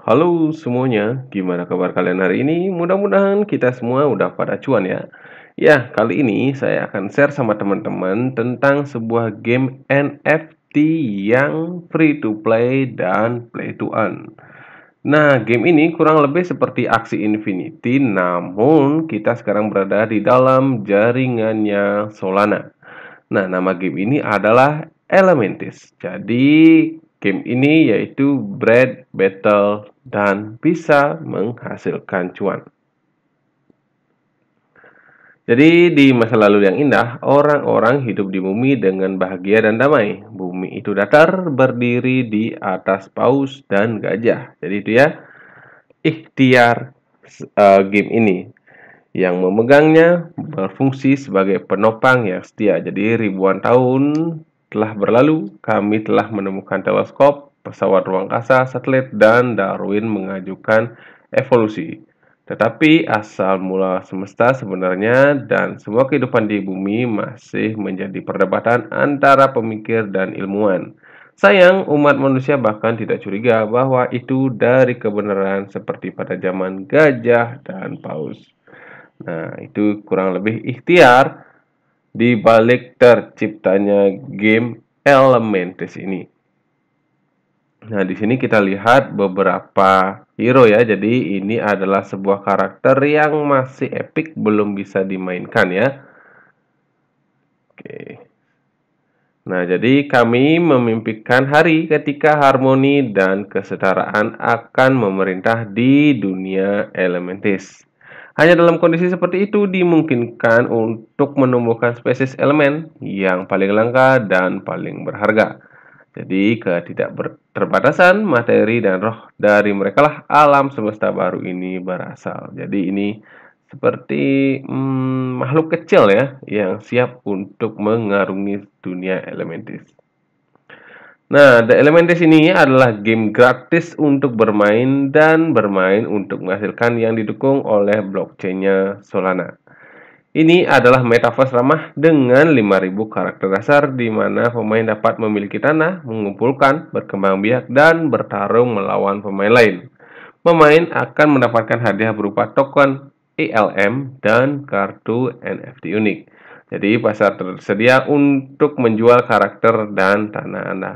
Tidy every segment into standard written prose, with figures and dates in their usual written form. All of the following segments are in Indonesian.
Halo semuanya, gimana kabar kalian hari ini? Mudah-mudahan kita semua udah pada cuan ya. Ya, kali ini saya akan share sama teman-teman tentang sebuah game NFT yang free to play dan play to earn. Nah, game ini kurang lebih seperti Axie Infinity, namun kita sekarang berada di dalam jaringannya Solana. Nah, nama game ini adalah Elementis. Jadi, game ini yaitu breed, battle, dan bisa menghasilkan cuan. Jadi, di masa lalu yang indah, orang-orang hidup di bumi dengan bahagia dan damai. Bumi itu datar, berdiri di atas paus dan gajah. Jadi itu ya, ikhtiar game ini. Yang memegangnya berfungsi sebagai penopang yang setia. Jadi ribuan tahun telah berlalu, kami telah menemukan teleskop, pesawat ruang angkasa, satelit, dan Darwin mengajukan evolusi. Tetapi asal mula semesta sebenarnya dan semua kehidupan di bumi masih menjadi perdebatan antara pemikir dan ilmuwan. Sayang, umat manusia bahkan tidak curiga bahwa itu dari kebenaran seperti pada zaman gajah dan paus. Nah, itu kurang lebih ikhtiar di balik terciptanya game Elementis ini. Nah, di sini kita lihat beberapa hero ya. Jadi, ini adalah sebuah karakter yang masih epic belum bisa dimainkan ya. Oke. Nah, jadi kami memimpikan hari ketika harmoni dan kesetaraan akan memerintah di dunia Elementis. Hanya dalam kondisi seperti itu dimungkinkan untuk menumbuhkan spesies elemen yang paling langka dan paling berharga. Jadi, ketidakterbatasan materi dan roh dari merekalah alam semesta baru ini berasal. Jadi, ini seperti makhluk kecil ya yang siap untuk mengarungi dunia Elementis. Nah, The Elementis ini adalah game gratis untuk bermain dan bermain untuk menghasilkan yang didukung oleh blockchain-nya Solana. Ini adalah metaverse ramah dengan 5.000 karakter dasar di mana pemain dapat memiliki tanah, mengumpulkan, berkembang biak, dan bertarung melawan pemain lain. Pemain akan mendapatkan hadiah berupa token ELM dan kartu NFT unik. Jadi pasar tersedia untuk menjual karakter dan tanah Anda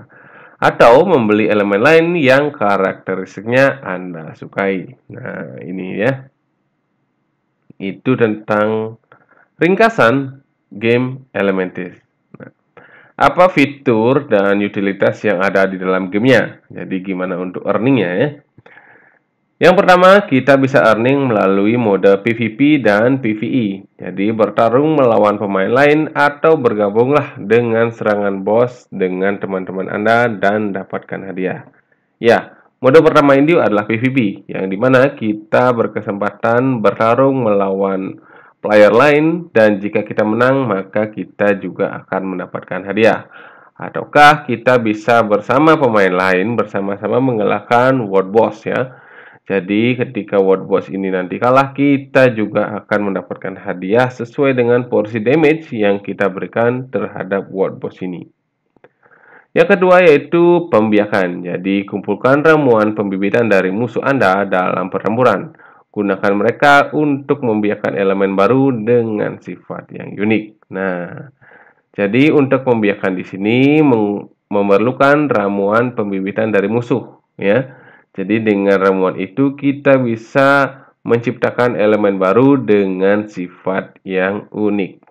atau membeli elemen lain yang karakteristiknya Anda sukai. Nah, ini ya. Itu tentang ringkasan game Elementis. Nah, apa fitur dan utilitas yang ada di dalam gamenya? Jadi gimana untuk earningnya ya? Yang pertama, kita bisa earning melalui mode PvP dan PvE. Jadi bertarung melawan pemain lain atau bergabunglah dengan serangan boss dengan teman-teman Anda dan dapatkan hadiah. Ya, mode pertama ini adalah PvP, yang dimana kita berkesempatan bertarung melawan player lain dan jika kita menang maka kita juga akan mendapatkan hadiah. Ataukah kita bisa bersama pemain lain bersama-sama mengalahkan world boss ya. Jadi ketika world boss ini nanti kalah, kita juga akan mendapatkan hadiah sesuai dengan porsi damage yang kita berikan terhadap world boss ini. Yang kedua yaitu pembiakan. Jadi kumpulkan ramuan pembibitan dari musuh Anda dalam pertempuran. Gunakan mereka untuk membiarkan elemen baru dengan sifat yang unik. Nah, jadi untuk membiarkan di sini memerlukan ramuan pembibitan dari musuh, ya. Jadi dengan ramuan itu kita bisa menciptakan elemen baru dengan sifat yang unik.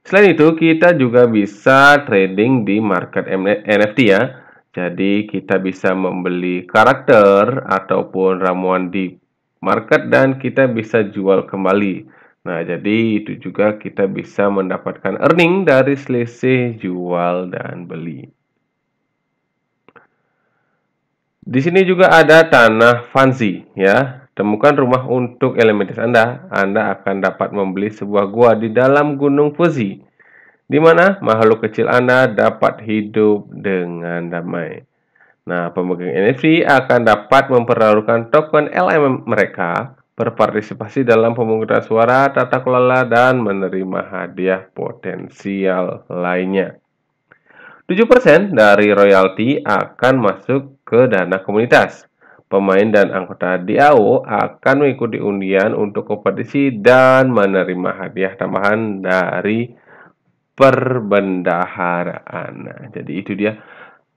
Selain itu, kita juga bisa trading di market NFT ya. Jadi kita bisa membeli karakter ataupun ramuan di market dan kita bisa jual kembali. Nah, jadi itu juga kita bisa mendapatkan earning dari selisih jual dan beli. Di sini juga ada tanah fancy ya. Temukan rumah untuk elementis Anda. Anda akan dapat membeli sebuah gua di dalam gunung Fuji, di mana makhluk kecil Anda dapat hidup dengan damai. Nah, pemegang NFT akan dapat mempertaruhkan token LM mereka, berpartisipasi dalam pemungutan suara, tata kelola, dan menerima hadiah potensial lainnya. 7% dari royalti akan masuk ke dana komunitas. Pemain dan anggota DAO akan mengikuti undian untuk kompetisi dan menerima hadiah tambahan dari perbendaharaan. Nah, jadi itu dia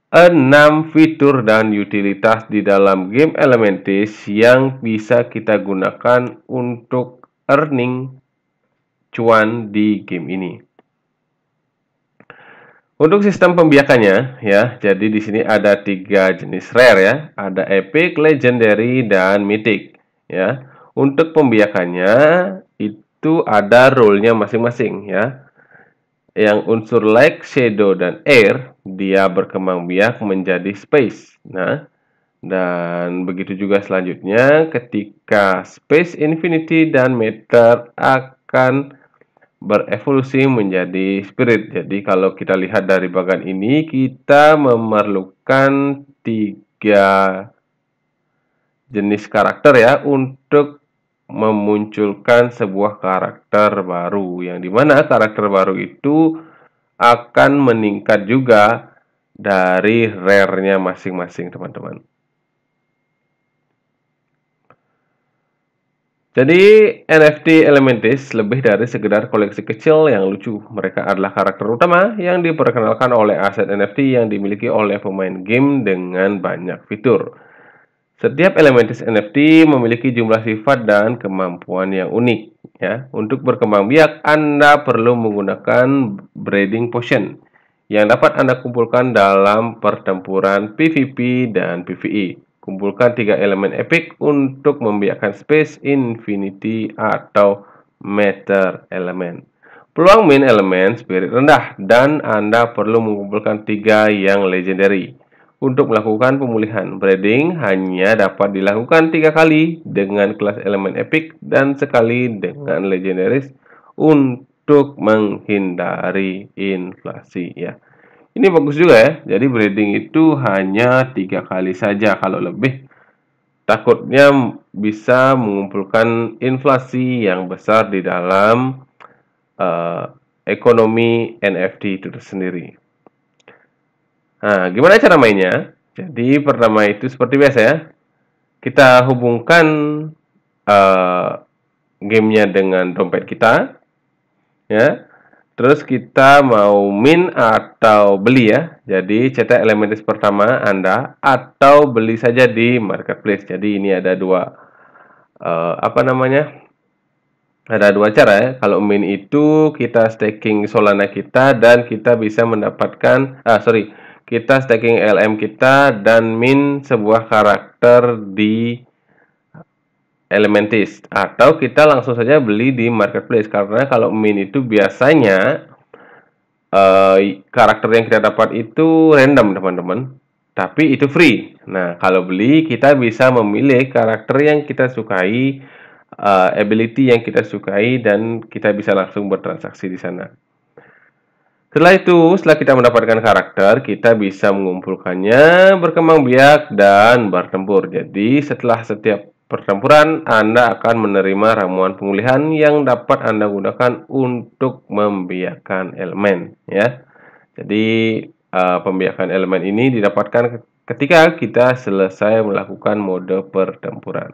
6 fitur dan utilitas di dalam game Elementis yang bisa kita gunakan untuk earning cuan di game ini. Untuk sistem pembiakannya, ya, jadi di sini ada 3 jenis rare ya, ada epic, legendary, dan mythic. Ya, untuk pembiakannya itu ada role-nya masing-masing ya. Yang unsur like, shadow, dan air dia berkembang biak menjadi space. Nah, dan begitu juga selanjutnya ketika space, infinity, dan matter akan berevolusi menjadi spirit. Jadi kalau kita lihat dari bagian ini, kita memerlukan 3 jenis karakter ya untuk memunculkan sebuah karakter baru. Yang dimana karakter baru itu akan meningkat juga dari rare-nya masing-masing, teman-teman. Jadi, NFT Elementis lebih dari sekedar koleksi kecil yang lucu. Mereka adalah karakter utama yang diperkenalkan oleh aset NFT yang dimiliki oleh pemain game dengan banyak fitur. Setiap Elementis NFT memiliki jumlah sifat dan kemampuan yang unik. Ya, untuk berkembang biak, Anda perlu menggunakan Breeding Potion yang dapat Anda kumpulkan dalam pertempuran PvP dan PvE. Kumpulkan 3 elemen epic untuk membiakkan space, infinity, atau matter elemen. Peluang min elemen spirit rendah dan Anda perlu mengumpulkan 3 yang legendary. Untuk melakukan pemulihan, breeding hanya dapat dilakukan 3 kali dengan kelas elemen epic dan sekali dengan legendaries untuk menghindari inflasi ya. Ini bagus juga ya. Jadi breeding itu hanya 3 kali saja. Kalau lebih takutnya bisa mengumpulkan inflasi yang besar di dalam ekonomi NFT itu sendiri. Nah, gimana cara mainnya? Jadi pertama itu seperti biasa ya. Kita hubungkan gamenya dengan dompet kita, ya. Terus kita mau min atau beli ya. Jadi cetak Elementis pertama Anda atau beli saja di marketplace. Jadi ini ada dua Ada dua cara ya. Kalau min itu kita staking Solana kita dan kita bisa mendapatkan kita staking LM kita dan min sebuah karakter di Elementis, atau kita langsung saja beli di marketplace karena kalau min itu biasanya karakter yang kita dapat itu random, teman-teman, tapi itu free. Nah, kalau beli kita bisa memilih karakter yang kita sukai, ability yang kita sukai, dan kita bisa langsung bertransaksi di sana. Setelah kita mendapatkan karakter, kita bisa mengumpulkannya, berkembang biak, dan bertempur. Jadi, setelah setiap pertempuran, Anda akan menerima ramuan pemulihan yang dapat Anda gunakan untuk membiakkan elemen. Ya. Jadi, pembiakan elemen ini didapatkan ketika kita selesai melakukan mode pertempuran.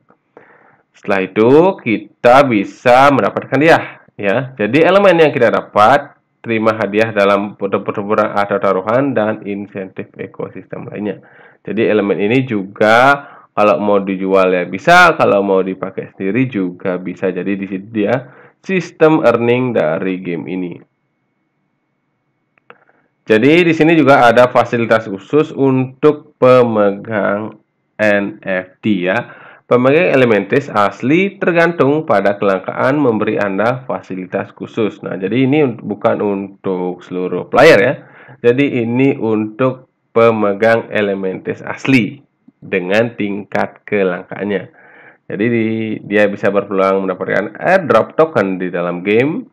Setelah itu, kita bisa mendapatkan hadiah. Ya. Jadi, elemen yang kita dapat terima hadiah dalam pertempuran atau taruhan dan insentif ekosistem lainnya. Jadi elemen ini juga kalau mau dijual ya bisa, kalau mau dipakai sendiri juga bisa. Jadi di sini dia sistem earning dari game ini. Jadi di sini juga ada fasilitas khusus untuk pemegang NFT ya. Pemegang Elementis asli tergantung pada kelangkaan memberi Anda fasilitas khusus. Nah, jadi ini bukan untuk seluruh player ya. Jadi ini untuk pemegang Elementis asli dengan tingkat kelangkaannya. Jadi dia bisa berpeluang mendapatkan airdrop token di dalam game,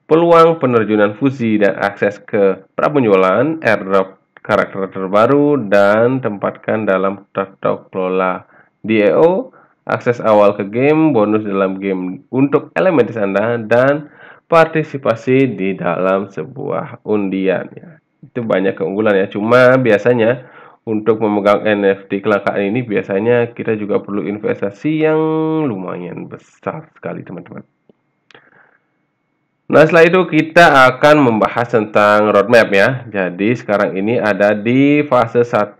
peluang penerjunan fusi dan akses ke prapenjualan, airdrop karakter terbaru, dan tempatkan dalam tata kelola DAO, akses awal ke game, bonus dalam game untuk Elementis Anda, dan partisipasi di dalam sebuah undian. Ya. Itu banyak keunggulan ya. Cuma biasanya untuk memegang NFT kelangkaan ini biasanya kita juga perlu investasi yang lumayan besar sekali, teman-teman. Nah, setelah itu kita akan membahas tentang roadmap ya. Jadi sekarang ini ada di fase 1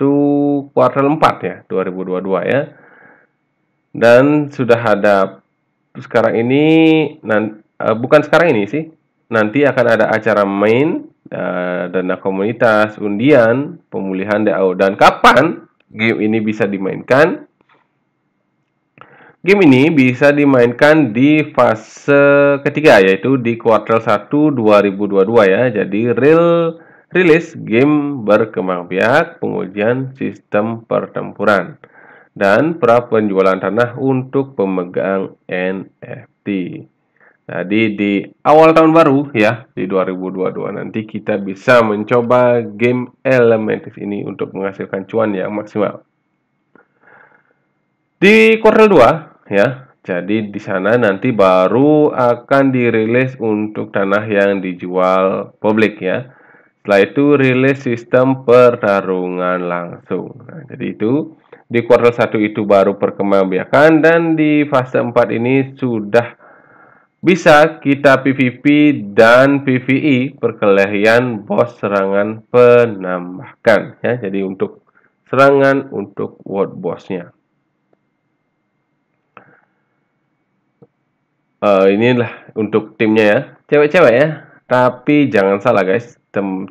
kuartal 4 ya, 2022 ya. Dan sudah ada sekarang ini, bukan sekarang ini sih, nanti akan ada acara main, dana komunitas, undian, pemulihan DAO. Dan kapan game ini bisa dimainkan? Game ini bisa dimainkan di fase ketiga, yaitu di kuartal 1 2022 ya. Jadi rilis game berkembang biak, pengujian sistem pertempuran, dan pra penjualan tanah untuk pemegang NFT. Jadi di awal tahun baru ya, di 2022 nanti kita bisa mencoba game Elementis ini untuk menghasilkan cuan yang maksimal. Di kuartal 2 ya, jadi di sana nanti baru akan dirilis untuk tanah yang dijual publik ya. Setelah itu rilis sistem pertarungan langsung. Nah, jadi itu di kuartal 1 itu baru perkembangbiakan, dan di fase 4 ini sudah bisa kita PvP dan PvE perkelahian bos serangan penambahkan ya. Jadi untuk serangan untuk world bossnya. Inilah untuk timnya ya, cewek-cewek ya. Tapi jangan salah guys,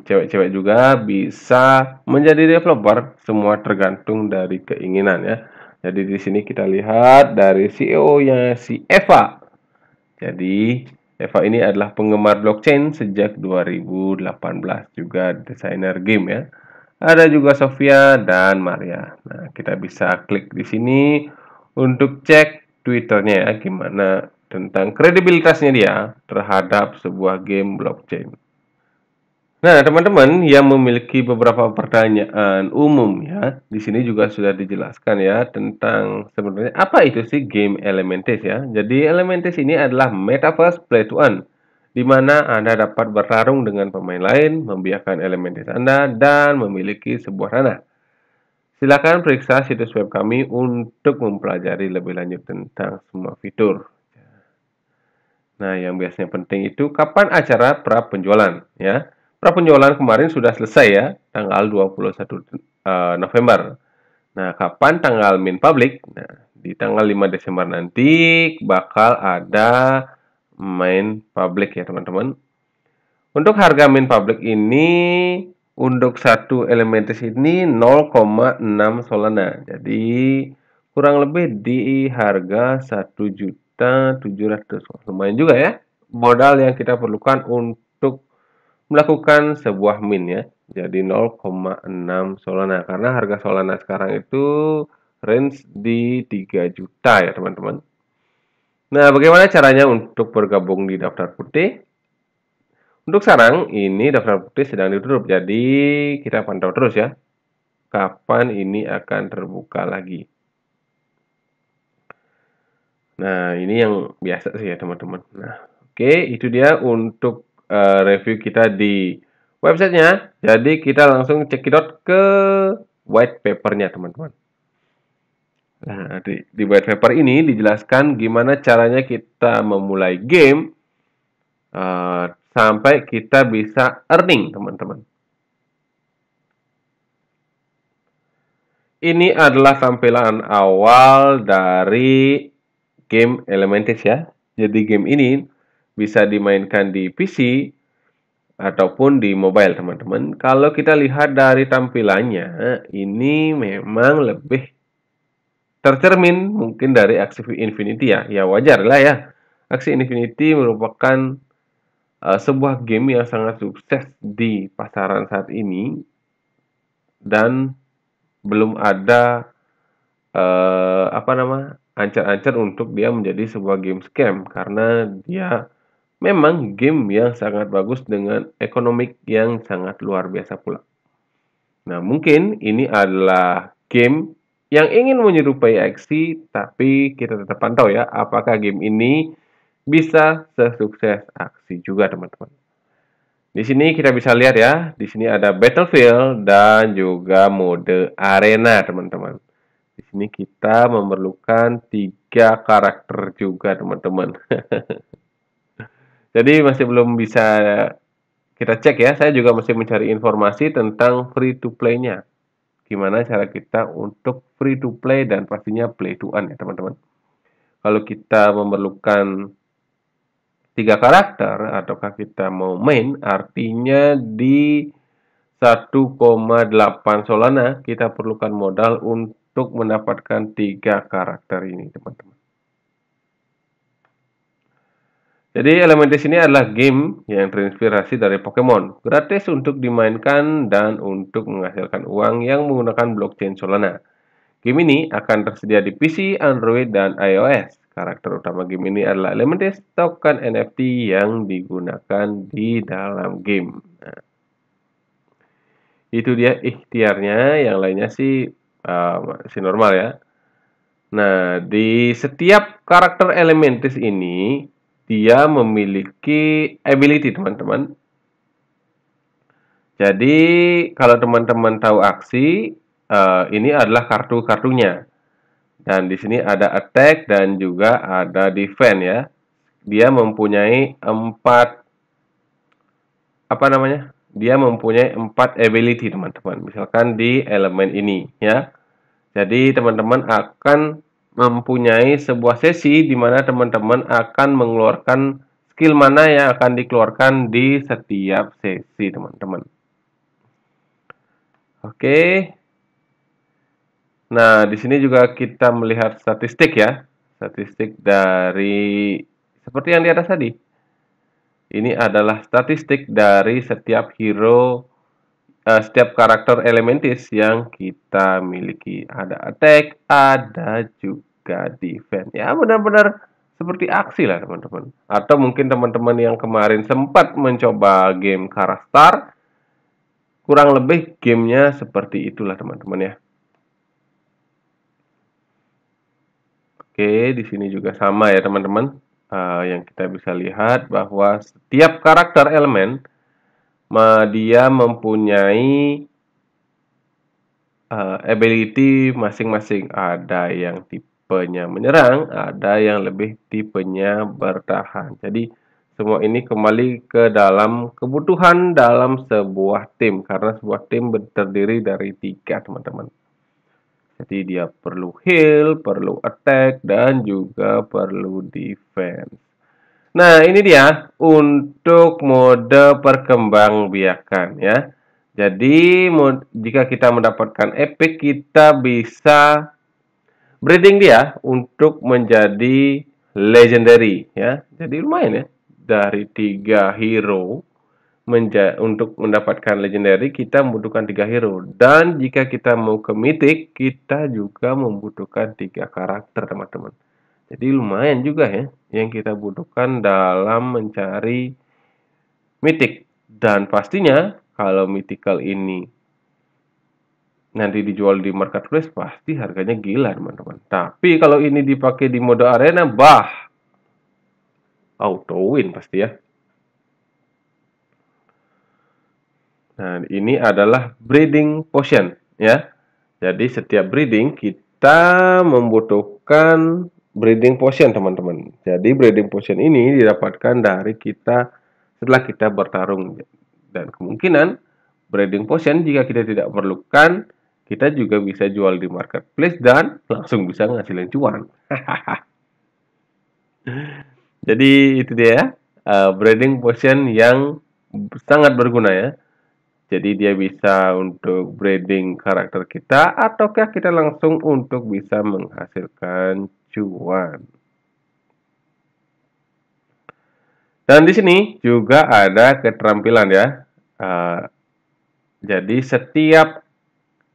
cewek-cewek juga bisa menjadi developer, semua tergantung dari keinginan ya. Jadi di sini kita lihat dari CEO-nya si Eva. Jadi Eva ini adalah penggemar blockchain sejak 2018, juga desainer game ya. Ada juga Sofia dan Maria. Nah, kita bisa klik di sini untuk cek Twitternya ya, gimana tentang kredibilitasnya dia terhadap sebuah game blockchain. Nah, teman-teman yang memiliki beberapa pertanyaan umum ya, di sini juga sudah dijelaskan ya tentang sebenarnya apa itu sih game Elementis ya. Jadi Elementis ini adalah metaverse play to earn, di mana Anda dapat bertarung dengan pemain lain, membiarkan Elementis Anda, dan memiliki sebuah tanah. Silakan periksa situs web kami untuk mempelajari lebih lanjut tentang semua fitur. Nah, yang biasanya penting itu kapan acara pra penjualan ya. Pra penjualan kemarin sudah selesai ya, tanggal 21 November. Nah, kapan tanggal min public? Nah, di tanggal 5 Desember nanti bakal ada main public ya, teman-teman. Untuk harga main public ini, untuk satu Elementis ini 0,6 Solana. Jadi kurang lebih di harga 1.700.000. Lumayan juga ya. Modal yang kita perlukan untuk melakukan sebuah min ya. Jadi 0,6 Solana. Karena harga Solana sekarang itu range di 3 juta ya, teman-teman. Nah, bagaimana caranya untuk bergabung di daftar putih? Untuk sekarang, ini daftar putih sedang ditutup, jadi kita pantau terus ya, kapan ini akan terbuka lagi. Nah, ini yang biasa sih ya teman-teman. Nah, oke, itu dia untuk review kita di websitenya. Jadi kita langsung cekidot ke white papernya teman-teman. Nah, di white paper ini dijelaskan gimana caranya kita memulai game sampai kita bisa earning, teman-teman. Ini adalah tampilan awal dari game Elementis ya. Jadi game ini bisa dimainkan di PC ataupun di mobile, teman-teman. Kalau kita lihat dari tampilannya, ini memang lebih tercermin mungkin dari Axie Infinity ya. Ya wajar lah ya. Axie Infinity merupakan sebuah game yang sangat sukses di pasaran saat ini, dan belum ada ancar-ancar untuk dia menjadi sebuah game scam, karena dia memang game yang sangat bagus dengan ekonomi yang sangat luar biasa pula. Nah, mungkin ini adalah game yang ingin menyerupai Axie, tapi kita tetap pantau ya, apakah game ini bisa sesukses Axie juga, teman-teman. Di sini kita bisa lihat ya, di sini ada battlefield dan juga mode arena, teman-teman. Di sini kita memerlukan 3 karakter juga, teman-teman. Jadi masih belum bisa kita cek ya, saya juga masih mencari informasi tentang free to play-nya. Gimana cara kita untuk free to play dan pastinya play to earn ya, teman-teman. Kalau kita memerlukan 3 karakter ataukah kita mau main, artinya di 1,8 Solana kita perlukan modal untuk mendapatkan 3 karakter ini, teman-teman. Jadi Elementis ini adalah game yang terinspirasi dari Pokemon, gratis untuk dimainkan dan untuk menghasilkan uang yang menggunakan blockchain Solana. Game ini akan tersedia di PC, Android, dan iOS. Karakter utama game ini adalah Elementis, token NFT yang digunakan di dalam game. Nah, itu dia ikhtiarnya, yang lainnya sih masih normal ya. Nah, di setiap karakter Elementis ini dia memiliki ability, teman-teman. Jadi, kalau teman-teman tahu aksi, ini adalah kartu-kartunya. Dan di sini ada attack dan juga ada defense ya. Dia mempunyai 4 Dia mempunyai 4 ability, teman-teman. Misalkan di elemen ini ya. Jadi, teman-teman akan mempunyai sebuah sesi di mana teman-teman akan mengeluarkan skill mana yang akan dikeluarkan di setiap sesi, teman-teman. Oke. Nah, di sini juga kita melihat statistik ya. Statistik dari seperti yang di atas tadi. Ini adalah statistik dari setiap hero, setiap karakter Elementis yang kita miliki. Ada attack, ada juga defense. Ya, benar-benar seperti aksi lah, teman-teman. Atau mungkin teman-teman yang kemarin sempat mencoba game Karastar, kurang lebih gamenya seperti itulah, teman-teman ya. Oke, di sini juga sama ya, teman-teman. Yang kita bisa lihat bahwa setiap karakter elemen dia mempunyai ability masing-masing. Ada yang tipenya menyerang, ada yang lebih tipenya bertahan. Jadi semua ini kembali ke dalam kebutuhan dalam sebuah tim, karena sebuah tim terdiri dari 3, teman-teman. Jadi dia perlu heal, perlu attack, dan juga perlu defense. Nah, ini dia untuk mode perkembangbiakan ya. Jadi, jika kita mendapatkan epic, kita bisa breeding dia untuk menjadi legendary ya. Jadi lumayan ya. Dari 3 hero untuk mendapatkan legendary kita membutuhkan 3 hero, dan jika kita mau ke mythic kita juga membutuhkan 3 karakter, teman-teman. Jadi lumayan juga ya yang kita butuhkan dalam mencari mythic. Dan pastinya kalau mythical ini nanti dijual di marketplace pasti harganya gila, teman-teman. Tapi kalau ini dipakai di mode arena, auto win pasti ya. Nah, ini adalah breeding potion ya. Jadi setiap breeding kita membutuhkan breeding potion, teman-teman. Jadi breeding potion ini didapatkan dari kita setelah kita bertarung. Dan kemungkinan breeding potion jika kita tidak perlukan, kita juga bisa jual di marketplace dan langsung bisa ngasilin cuan. Jadi itu dia breeding potion yang sangat berguna ya. Jadi dia bisa untuk breeding karakter kita, ataukah kita langsung untuk bisa menghasilkan cuan. Dan di sini juga ada keterampilan ya. Jadi setiap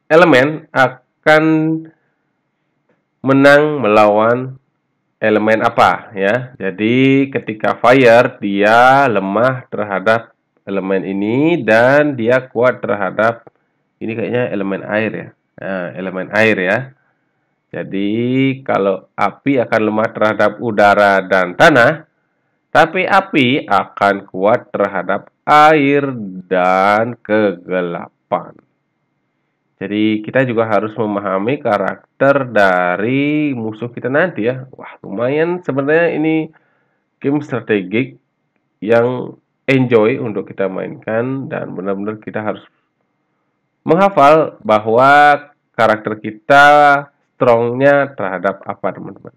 elemen akan menang melawan elemen apa ya. Jadi ketika fire dia lemah terhadap elemen ini dan dia kuat terhadap ini kayaknya elemen air ya. Nah, elemen air ya. Jadi kalau api akan lemah terhadap udara dan tanah, tapi api akan kuat terhadap air, dan kegelapan. Jadi kita juga harus memahami karakter dari musuh kita nanti ya. Wah, lumayan sebenarnya ini game strategik yang enjoy untuk kita mainkan dan benar-benar kita harus menghafal bahwa karakter kita strongnya terhadap apa, teman-teman.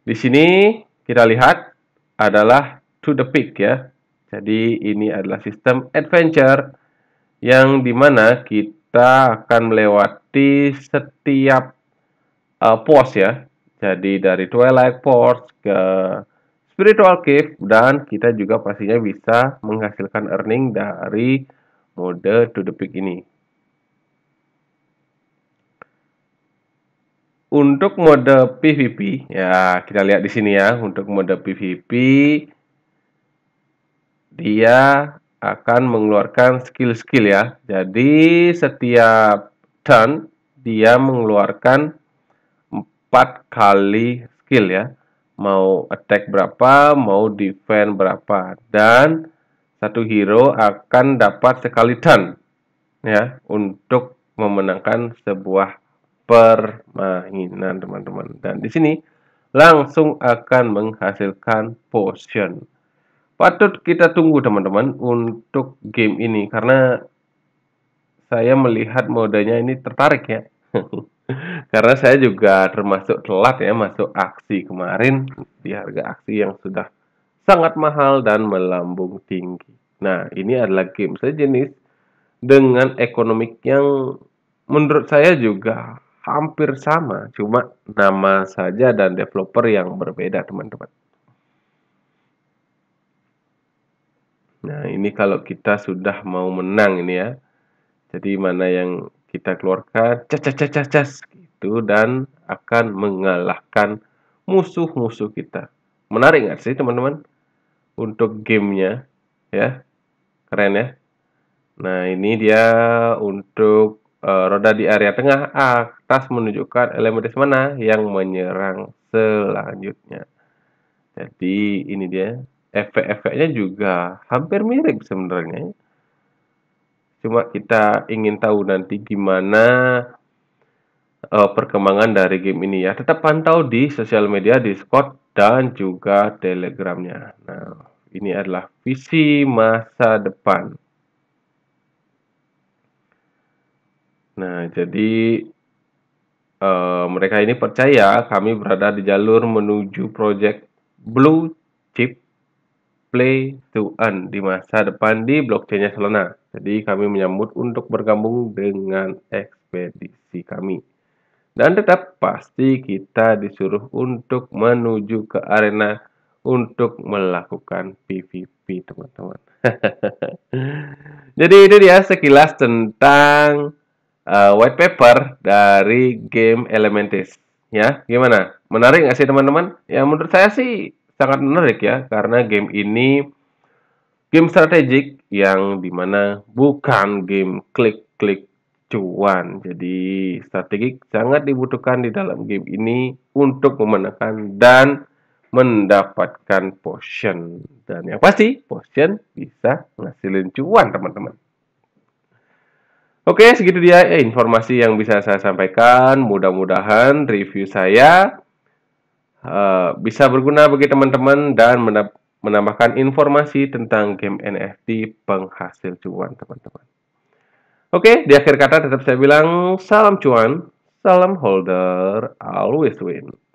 Di sini kita lihat adalah To the Peak ya. Jadi ini adalah sistem adventure yang dimana kita akan melewati setiap pos ya. Jadi dari Twilight Force ke Spiritual Cave dan kita juga pastinya bisa menghasilkan earning dari mode To the Peak ini. Untuk mode PvP, ya kita lihat di sini ya. Untuk mode PvP, dia akan mengeluarkan skill-skill ya. Jadi setiap turn dia mengeluarkan 4 kali skill ya. Mau attack berapa, mau defend berapa. Dan satu hero akan dapat sekali turn ya untuk memenangkan sebuah permainan, teman-teman. Dan di sini langsung akan menghasilkan potion. Patut kita tunggu, teman-teman, untuk game ini karena saya melihat modenya ini tertarik ya. Karena saya juga termasuk telat ya masuk aksi kemarin di harga aksi yang sudah sangat mahal dan melambung tinggi. Nah, ini adalah game sejenis dengan ekonomik yang menurut saya juga hampir sama, cuma nama saja dan developer yang berbeda, teman-teman. Nah, ini kalau kita sudah mau menang ini ya. Jadi mana yang kita keluarkan, cas cas cas cas cas gitu dan akan mengalahkan musuh-musuh kita. Menarik nggak sih, teman-teman? Untuk gamenya, ya, keren ya. Nah, ini dia untuk roda di area tengah atas menunjukkan elemen mana yang menyerang selanjutnya. Jadi ini dia. Efek-efeknya juga hampir mirip sebenarnya. Cuma kita ingin tahu nanti gimana perkembangan dari game ini ya. Tetap pantau di sosial media, Discord, dan juga Telegramnya. Nah, ini adalah visi masa depan. Nah, jadi mereka ini percaya kami berada di jalur menuju project Blue Chip Play to Earn di masa depan di blockchain-nya Solana. Jadi kami menyambut untuk bergabung dengan ekspedisi kami. Dan tetap pasti kita disuruh untuk menuju ke arena untuk melakukan PvP, teman-teman. Jadi itu dia sekilas tentang white paper dari game Elementis. Ya, gimana? Menarik nggak sih, teman-teman? Ya, menurut saya sih sangat menarik ya, karena game ini game strategik yang dimana bukan game klik-klik cuan. Jadi strategik sangat dibutuhkan di dalam game ini untuk memenangkan dan mendapatkan potion. Dan yang pasti potion bisa ngasilin cuan, teman-teman. Oke, segitu dia informasi yang bisa saya sampaikan. Mudah-mudahan review saya bisa berguna bagi teman-teman dan menambahkan informasi tentang game NFT penghasil cuan, teman-teman. Oke, di akhir kata tetap saya bilang salam cuan, salam holder, always win.